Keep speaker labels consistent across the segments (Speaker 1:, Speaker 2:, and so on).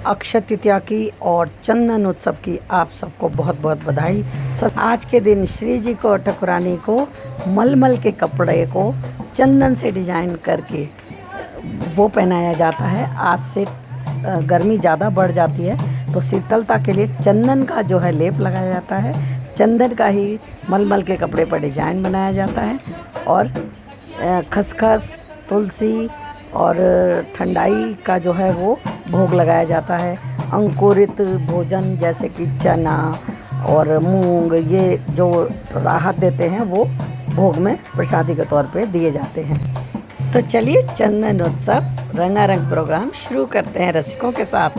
Speaker 1: अक्षय तृतीया की और चंदन उत्सव की आप सबको बहुत बहुत बधाई। सब आज के दिन श्री जी को ठाकुरानी को मलमल के कपड़े को चंदन से डिजाइन करके वो पहनाया जाता है। आज से गर्मी ज़्यादा बढ़ जाती है तो शीतलता के लिए चंदन का जो है लेप लगाया जाता है। चंदन का ही मलमल के कपड़े पर डिजाइन बनाया जाता है और खसखस, तुलसी और ठंडाई का जो है वो भोग लगाया जाता है। अंकुरित भोजन जैसे कि चना और मूंग, ये जो राहत देते हैं वो भोग में प्रसादी के तौर पे दिए जाते हैं। तो चलिए चंदन उत्सव रंगारंग प्रोग्राम शुरू करते हैं रसिकों के साथ।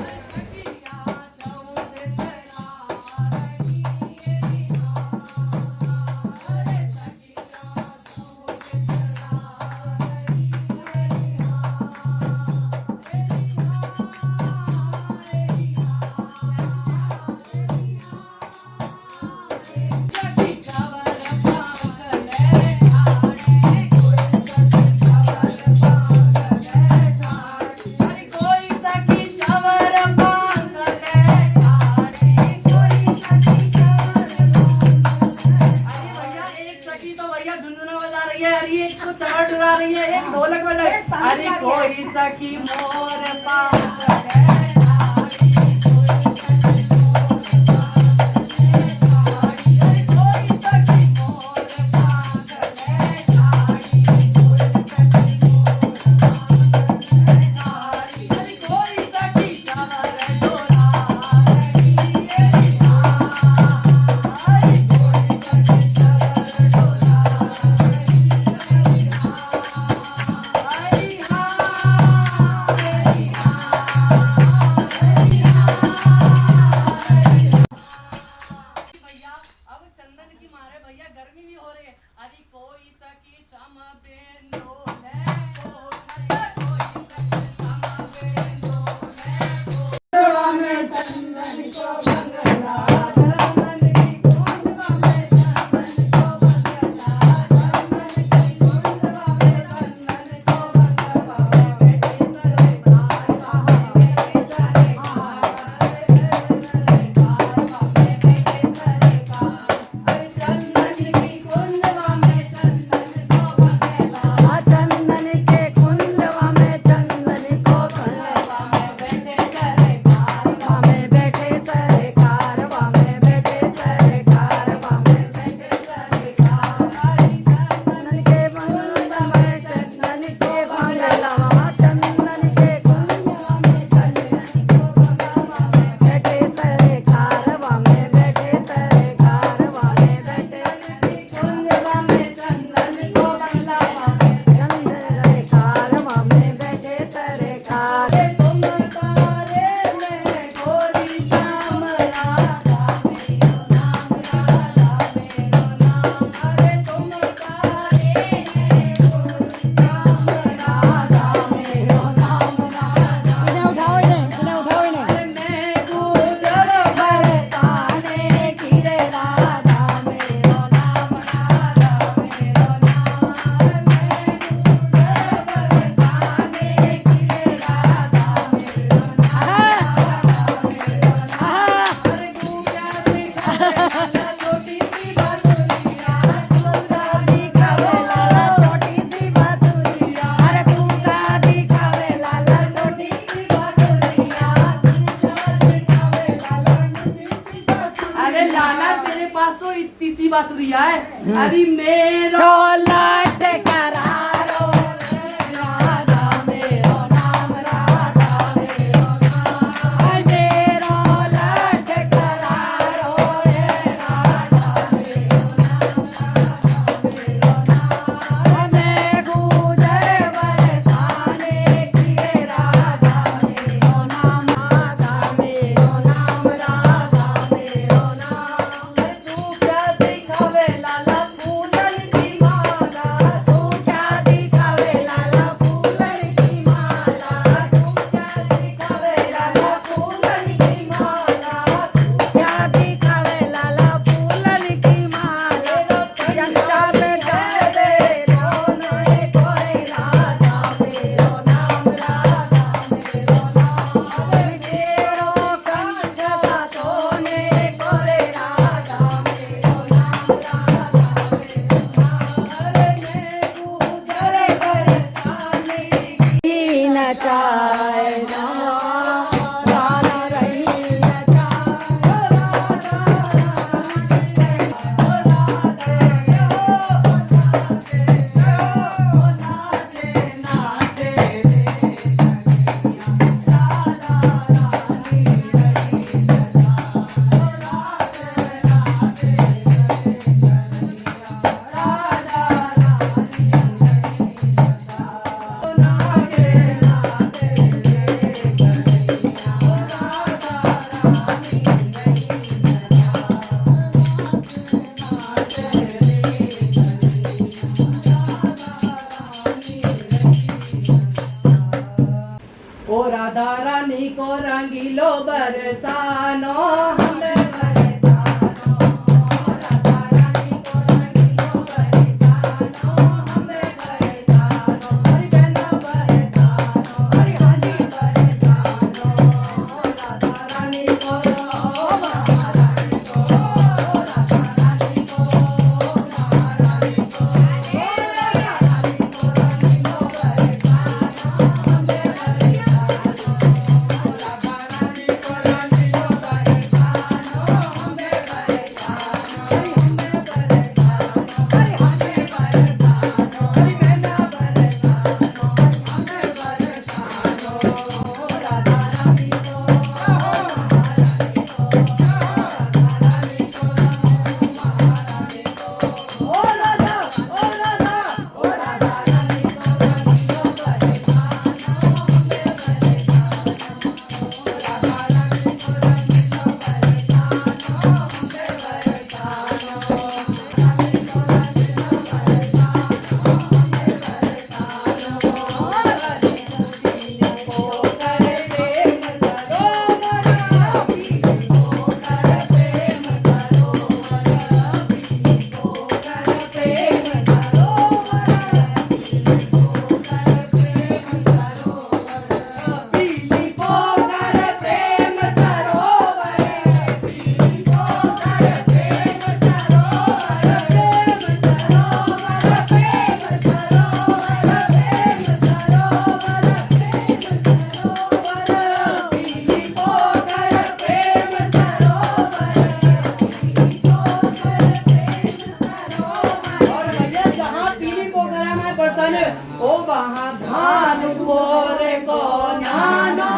Speaker 2: एक ढोलक बजा अरे कोई सखी मोर बासुरिया है अरे मेरो लाट करारो राधा मेरो नाम राधा मेरो नाम मेरो लाट करारो राधा मेरो नाम मैं गुजर बरसाने की राधा मेरो नाम राधा मेरो नाम राधा मेरो नाम तू क्या दिखावे लाला फूलन की माला तू को रंगीलो बरसानो हमें ओ वहाँ भानु कोरे को जानो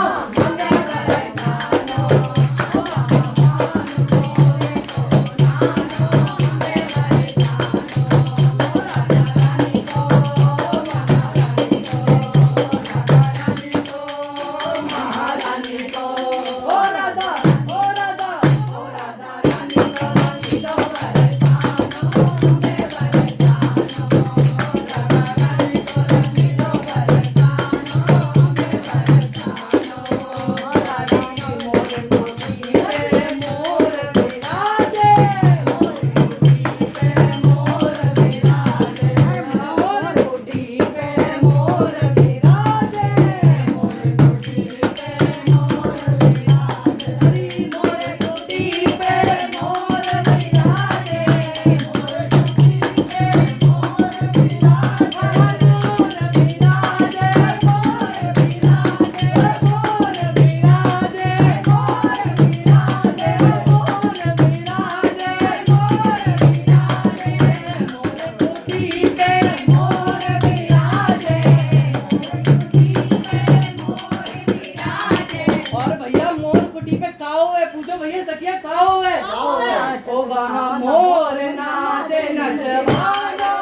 Speaker 2: ओ वहाँ मोर नाचे नचवानो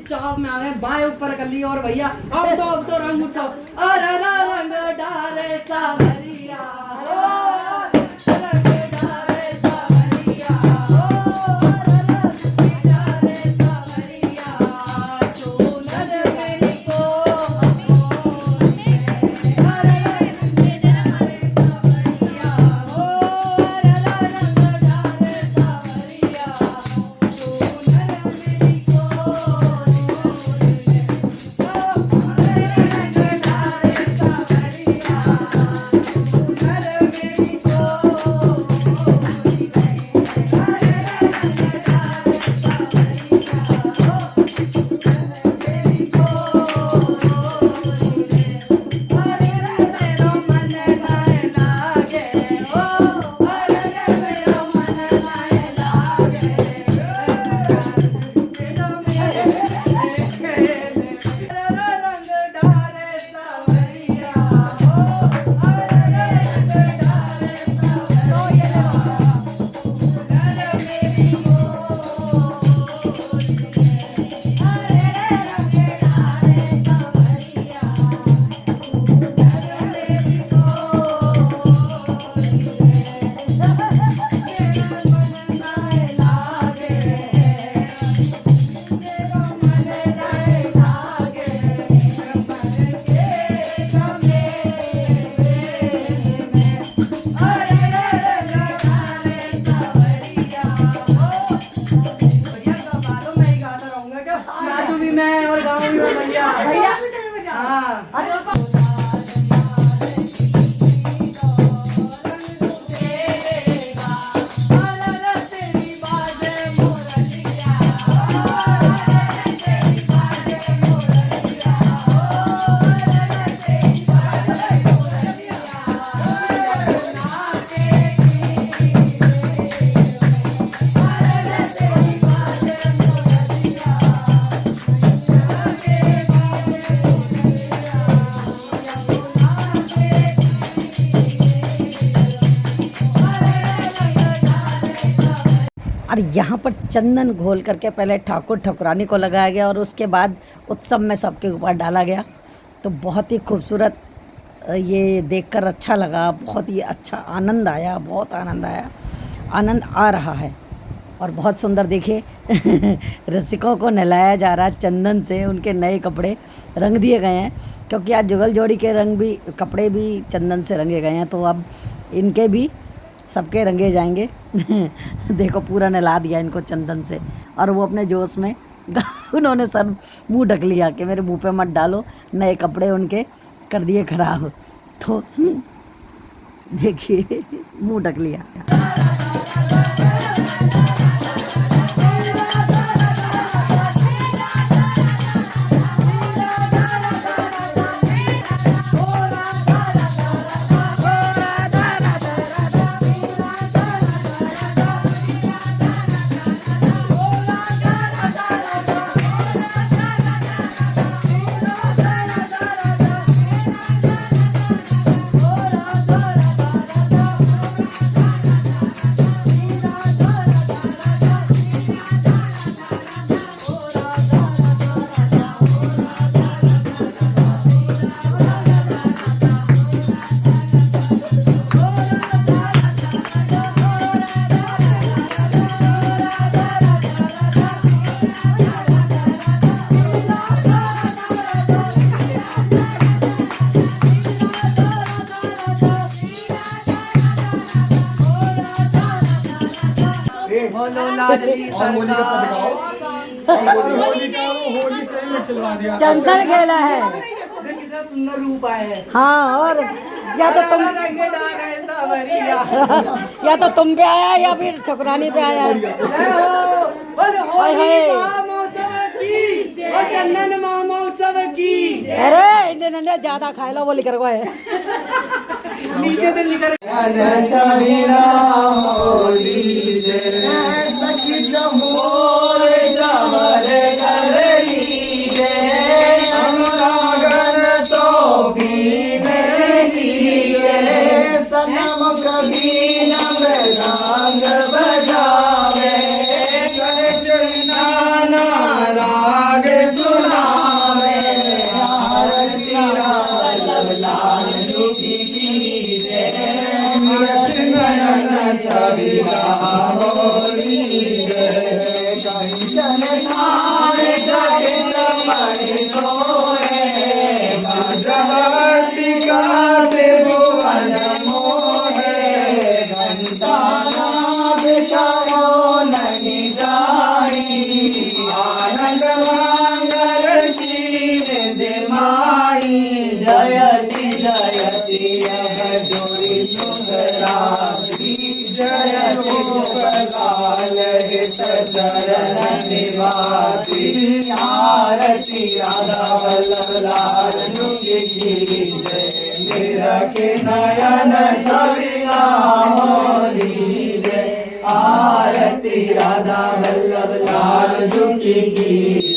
Speaker 2: चौक में आ गए बाएं ऊपर कर ली और भैया अब तो रंग उठाओ अरे रंग डाले सावरिया
Speaker 1: और यहाँ पर चंदन घोल करके पहले ठाकुर ठाकुरानी को लगाया गया और उसके बाद उत्सव में सबके ऊपर डाला गया। तो बहुत ही खूबसूरत ये देखकर अच्छा लगा, बहुत ही अच्छा आनंद आया, बहुत आनंद आया, आनंद आ रहा है। और बहुत सुंदर देखिए रसिकों को नहलाया जा रहा है चंदन से, उनके नए कपड़े रंग दिए गए हैं क्योंकि आज जुगल जोड़ी के रंग भी कपड़े भी चंदन से रंगे गए हैं, तो अब इनके भी सबके रंगे जाएंगे देखो पूरा नहला दिया इनको चंदन से और वो अपने जोश में उन्होंने सर मुंह ढक लिया कि मेरे मुंह पे मत डालो, नए कपड़े उनके कर दिए खराब। तो देखिए मुंह ढक लिया।
Speaker 2: बोलो लाडली सरकार।
Speaker 1: चंदन खेला है,
Speaker 2: कितना सुंदर रूप आया है।
Speaker 1: हाँ। और या तो तुम या तो तुम पे आया या फिर ठकुरानी पे आया।
Speaker 2: चंदन महोत्सव की।
Speaker 1: अरे इंडियन ज्यादा खाए लो वो लिख रखा है
Speaker 2: नीचे से निकल जयति जयति अघोरी सुंदरासी जयति गोपाल हित चरण निवासी आरती राधा वल्लभ लाल की जय मेरा के नयन छविला होली जय आरती राधा वल्लभ लाल की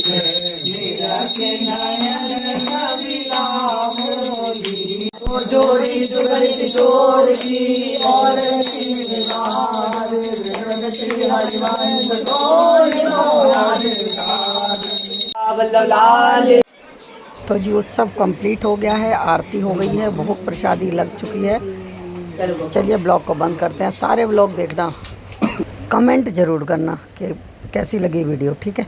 Speaker 2: जय मेरा के नयन छविला होली जोड़ी जुगल किशोर की और श्री हरिवंश तो जी उत्सव कंप्लीट हो गया है, आरती हो गई है, भोग प्रसादी लग चुकी है। चलिए ब्लॉग को बंद करते हैं। सारे ब्लॉग देखना, कमेंट ज़रूर करना कि कैसी लगी वीडियो, ठीक है।